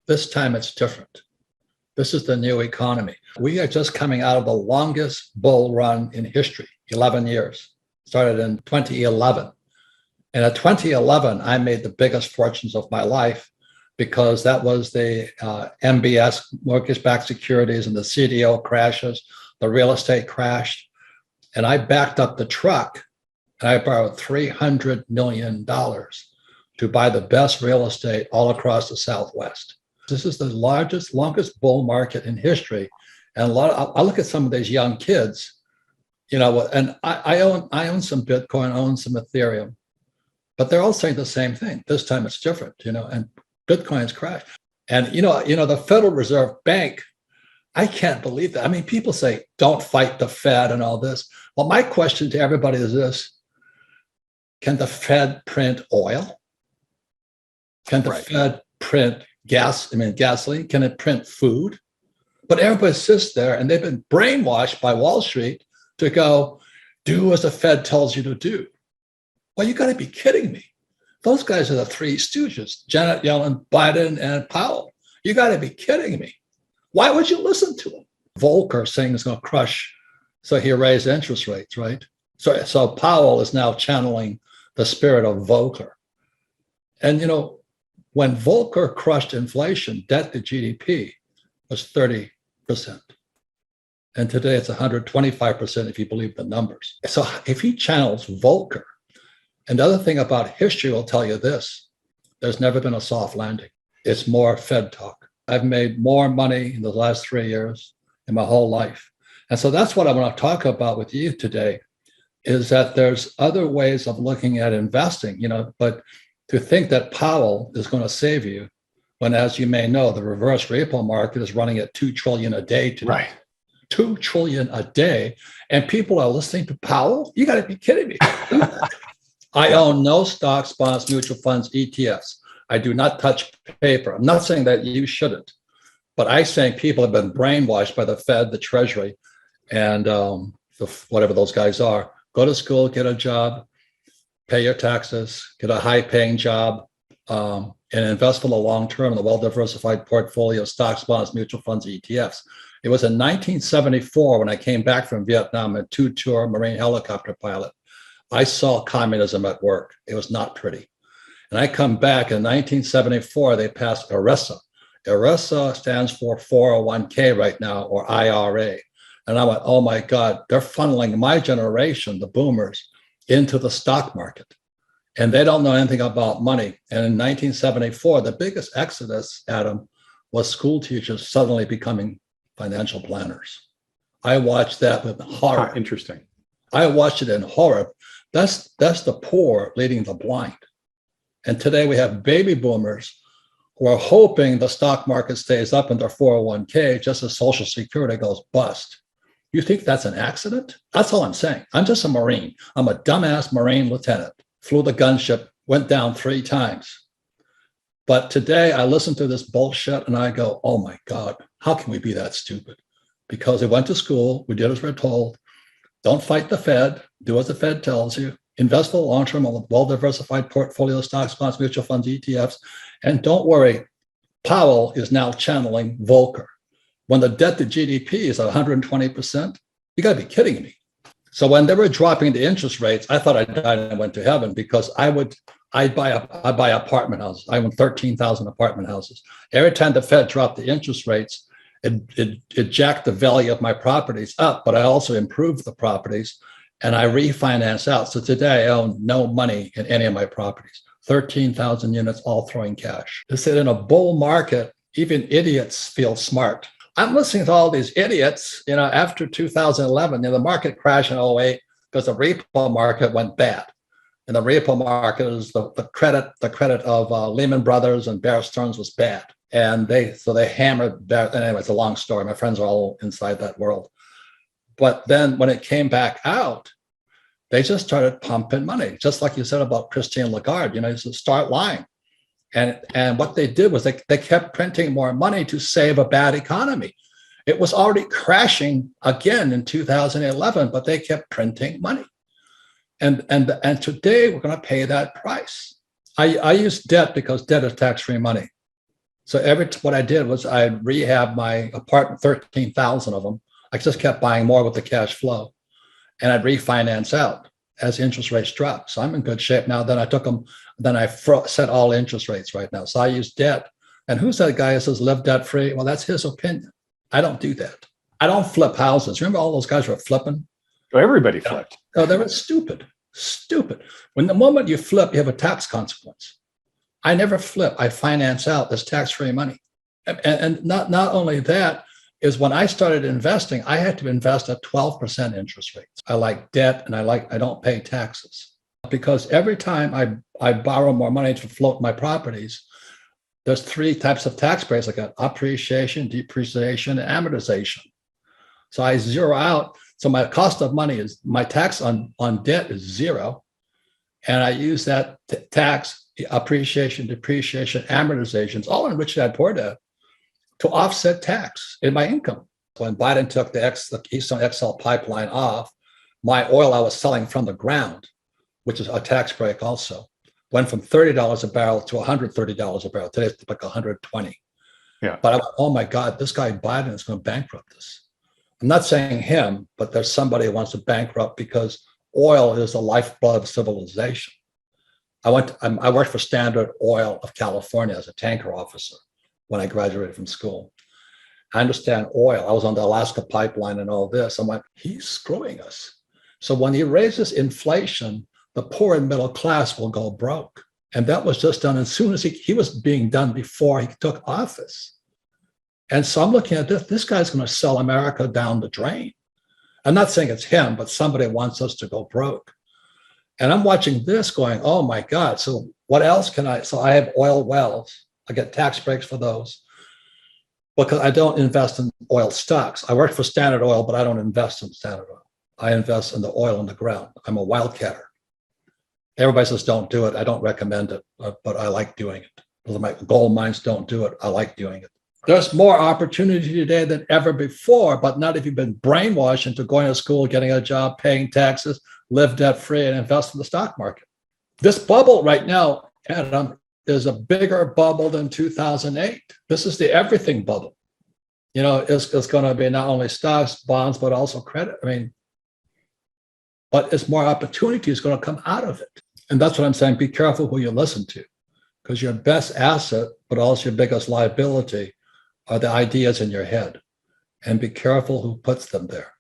This time it's different. This is the new economy. We are just coming out of the longest bull run in history, 11 years. Started in 2011. And at 2011, I made the biggest fortunes of my life because that was the MBS, mortgage-backed securities, and the CDO crashes, the real estate crashed. And I backed up the truck and I borrowed $300 million to buy the best real estate all across the Southwest. This is the largest, longest bull market in history. And I look at some of these young kids, and I own some Bitcoin, I own some Ethereum, but they're all saying the same thing. This time it's different, and Bitcoin's crashed. And, the Federal Reserve Bank, I can't believe that. I mean, people say, don't fight the Fed and all this. Well, my question to everybody is this: can the Fed print oil? Can the Fed print gasoline? Can it print food? But everybody sits there and they've been brainwashed by Wall Street to go, do as the Fed tells you to do. Well, you got to be kidding me. Those guys are the three stooges, Janet Yellen, Biden, and Powell. You got to be kidding me. Why would you listen to them? Volcker saying it's going to crush, so he raised interest rates, right? So Powell is now channeling the spirit of Volcker. And, when Volcker crushed inflation, debt to GDP was 30%. And today it's 125% if you believe the numbers. So if he channels Volcker, and the other thing about history will tell you this: there's never been a soft landing. It's more Fed talk. I've made more money in the last 3 years in my whole life. And so that's what I want to talk about with you today, is that there's other ways of looking at investing, but to think that Powell is going to save you when, as you may know, the reverse repo market is running at $2 trillion a day today. Right. $2 trillion a day. And people are listening to Powell? You got to be kidding me. I own no stocks, bonds, mutual funds, ETFs. I do not touch paper. I'm not saying that you shouldn't, but I'm saying people have been brainwashed by the Fed, the Treasury, and whatever those guys are. Go to school, get a job, pay your taxes, get a high-paying job, and invest for the long term in a well-diversified portfolio of stocks, bonds, mutual funds, ETFs. It was in 1974 when I came back from Vietnam, a two-tour Marine helicopter pilot. I saw communism at work. It was not pretty. And I come back in 1974, they passed ERISA. ERISA stands for 401k right now, or IRA. And I went, oh my God, they're funneling my generation, the boomers, into the stock market. And they don't know anything about money. And in 1974, the biggest exodus, Adam, was school teachers suddenly becoming financial planners. I watched that with horror. Interesting. I watched it in horror. That's the poor leading the blind. And today we have baby boomers who are hoping the stock market stays up in their 401k just as Social Security goes bust. You think that's an accident? That's all I'm saying. I'm just a Marine. I'm a dumbass Marine lieutenant. Flew the gunship, went down 3 times. But today I listen to this bullshit and I go, oh my God, how can we be that stupid? Because we went to school, we did as we're told. Don't fight the Fed, do as the Fed tells you. Invest for the long term on a well-diversified portfolio of stocks, bonds, mutual funds, ETFs. And don't worry, Powell is now channeling Volcker. When the debt to GDP is at 120%, you got to be kidding me. So when they were dropping the interest rates, I thought I died and went to heaven, because I'd buy apartment houses. I own 13,000 apartment houses. Every time the Fed dropped the interest rates, it jacked the value of my properties up, but I also improved the properties and I refinance out. So today I own no money in any of my properties. 13,000 units, all throwing cash. They said in a bull market, even idiots feel smart. I'm listening to all these idiots, after 2011, the market crashed in 2008 because the repo market went bad. And the repo market is the credit of Lehman Brothers and Bear Stearns was bad. And they hammered Bear. Anyway, it's a long story. My friends are all inside that world. But then when it came back out, they just started pumping money, just like you said about Christine Lagarde, just start lying. And what they did was they kept printing more money to save a bad economy. It was already crashing again in 2011, but they kept printing money. And today we're going to pay that price. I use debt because debt is tax-free money. So what I did was I rehabbed my apartment, 13,000 of them. I just kept buying more with the cash flow, and I'd refinance out as interest rates dropped. So I'm in good shape now. Then I took them, then I set all interest rates right now. So I use debt. And who's that guy who says live debt free? Well, that's his opinion. I don't do that. I don't flip houses. Remember all those guys were flipping? So everybody flipped. Oh, they were stupid. When the moment you flip, you have a tax consequence. I never flip. I finance out. There's tax-free money. And not only that, is when I started investing, I had to invest at 12% interest rates. I like debt, and I don't pay taxes. Because every time I borrow more money to float my properties, there's 3 types of tax breaks. I got appreciation, depreciation, and amortization. So I zero out. So my cost of money is, my tax on debt is 0. And I use that tax, appreciation, depreciation, amortizations, all in which I poured out, to offset tax in my income. When Biden took the Keystone XL pipeline off, my oil I was selling from the ground, which is a tax break also, went from $30 a barrel to $130 a barrel. Today it's like $120. Yeah. But I went, oh my God, this guy Biden is going to bankrupt us. I'm not saying him, but there's somebody who wants to bankrupt, because oil is the lifeblood of civilization. I worked for Standard Oil of California as a tanker officer when I graduated from school. I understand oil. I was on the Alaska pipeline and all this. I'm like, he's screwing us. So when he raises inflation, the poor and middle class will go broke. And that was just done as soon as he was being done before he took office. And so I'm looking at this guy's going to sell America down the drain. I'm not saying it's him, but somebody wants us to go broke. And I'm watching this going, oh my God. So what else can so I have oil wells. I get tax breaks for those, because I don't invest in oil stocks. I work for Standard Oil, but I don't invest in Standard Oil. I invest in the oil in the ground. I'm a wildcatter. Everybody says don't do it. I don't recommend it, but I like doing it. My gold mines don't do it. I like doing it. There's more opportunity today than ever before, but not if you've been brainwashed into going to school, getting a job, paying taxes, live debt-free, and invest in the stock market. This bubble right now, Adam, is a bigger bubble than 2008. This is the everything bubble. It's going to be not only stocks, bonds, but also credit. But it's more opportunity is going to come out of it. And that's what I'm saying. Be careful who you listen to, because your best asset, but also your biggest liability, are the ideas in your head. And be careful who puts them there.